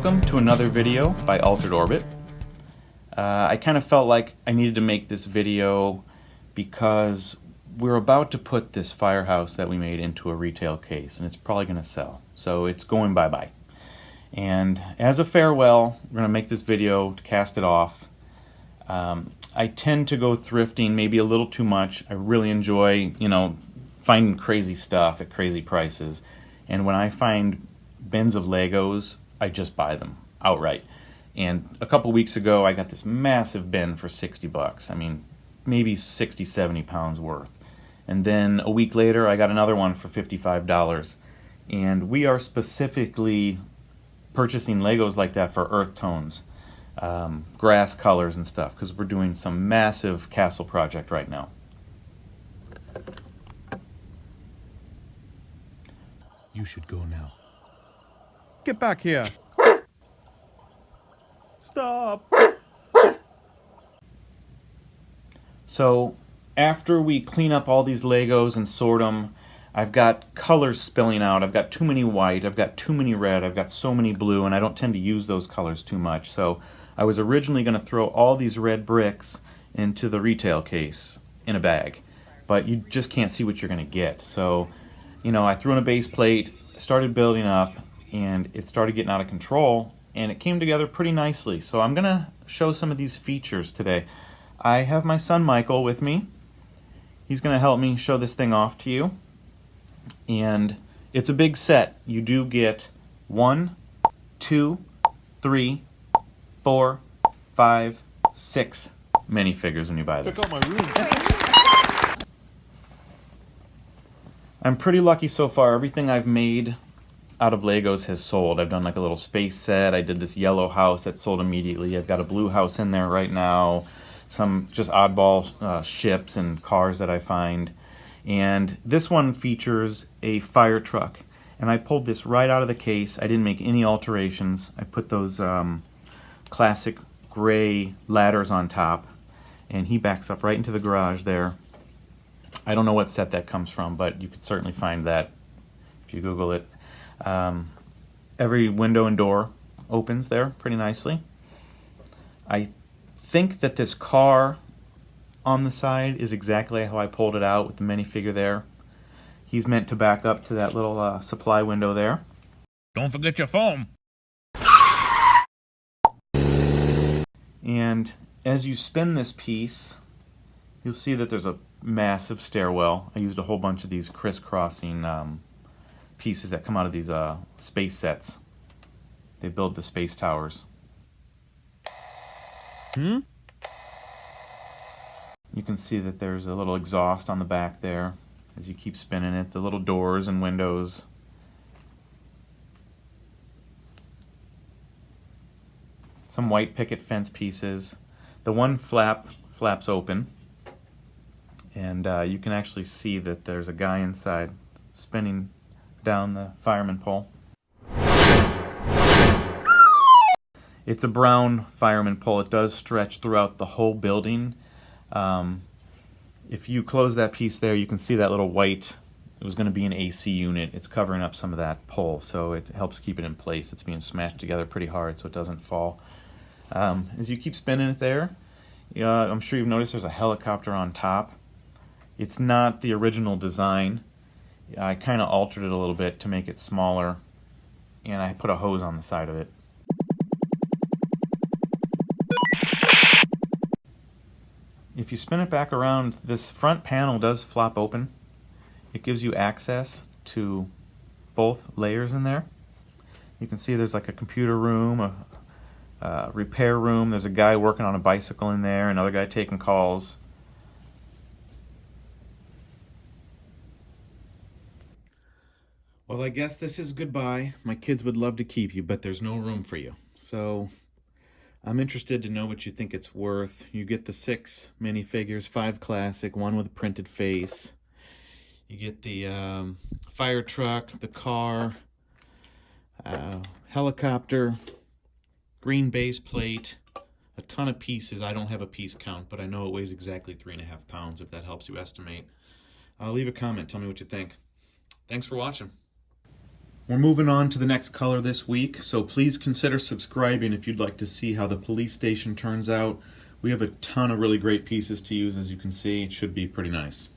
Welcome to another video by Altered Orbit. I kind of felt like I needed to make this video because we're about to put this Firehouse that we made into a retail case, and it's probably going to sell. So it's going bye-bye. And as a farewell, we're going to make this video to cast it off. I tend to go thrifting maybe a little too much. I really enjoy, finding crazy stuff at crazy prices. And when I find bins of Legos, I just buy them outright. And a couple weeks ago, I got this massive bin for 60 bucks. I mean, maybe 60, 70 pounds worth. And then a week later, I got another one for $55. And we are specifically purchasing Legos like that for earth tones, grass colors and stuff, because we're doing some massive castle project right now. You should go now. Get back here. Stop. So after we clean up all these Legos and sort them, I've got colors spilling out. I've got too many white, I've got too many red, I've got so many blue, and I don't tend to use those colors too much. So I was originally going to throw all these red bricks into the retail case in a bag, but you just can't see what you're going to get. So, I threw in a base plate, started building up, and it started getting out of control, and it came together pretty nicely. So I'm going to show some of these features today. I have my son Michael with me. He's going to help me show this thing off to you. And it's a big set. You do get 1, 2, 3, 4, 5, 6 minifigures when you buy this. Took out my room. I'm pretty lucky so far. Everything I've made out of Legos has sold. I've done like a little space set. I did this yellow house that sold immediately. I've got a blue house in there right now. Some just oddball ships and cars that I find. And this one features a fire truck. And I pulled this right out of the case. I didn't make any alterations. I put those classic gray ladders on top. And he backs up right into the garage there. I don't know what set that comes from, but you could certainly find that if you Google it. Every window and door opens there pretty nicely. I think that this car on the side is exactly how I pulled it out with the minifigure there. He's meant to back up to that little supply window there. Don't forget your phone. And as you spin this piece, you'll see that there's a massive stairwell. I used a whole bunch of these crisscrossing pieces that come out of these space sets. They build the space towers. You can see that there's a little exhaust on the back there as you keep spinning it. The little doors and windows. Some white picket fence pieces. The one flaps open. And you can actually see that there's a guy inside spinning down the fireman pole. It's a brown fireman pole. It does stretch throughout the whole building. If you close that piece there, you can see that little white. It was going to be an AC unit. It's covering up some of that pole, so it helps keep it in place. It's being smashed together pretty hard so it doesn't fall. As you keep spinning it there, I'm sure you've noticed there's a helicopter on top. It's not the original design. I kind of altered it a little bit to make it smaller, and I put a hose on the side of it. If you spin it back around, this front panel does flop open. It gives you access to both layers in there. You can see there's like a computer room, a repair room. There's a guy working on a bicycle in there, another guy taking calls. Well, I guess this is goodbye. My kids would love to keep you, but there's no room for you. So I'm interested to know what you think it's worth. You get the 6 minifigures, 5 classic, 1 with a printed face. You get the fire truck, the car, helicopter, green base plate, a ton of pieces. I don't have a piece count, but I know it weighs exactly 3.5 pounds, if that helps you estimate. Leave a comment. Tell me what you think. Thanks for watching. We're moving on to the next color this week, so please consider subscribing if you'd like to see how the police station turns out. We have a ton of really great pieces to use, as you can see. It should be pretty nice.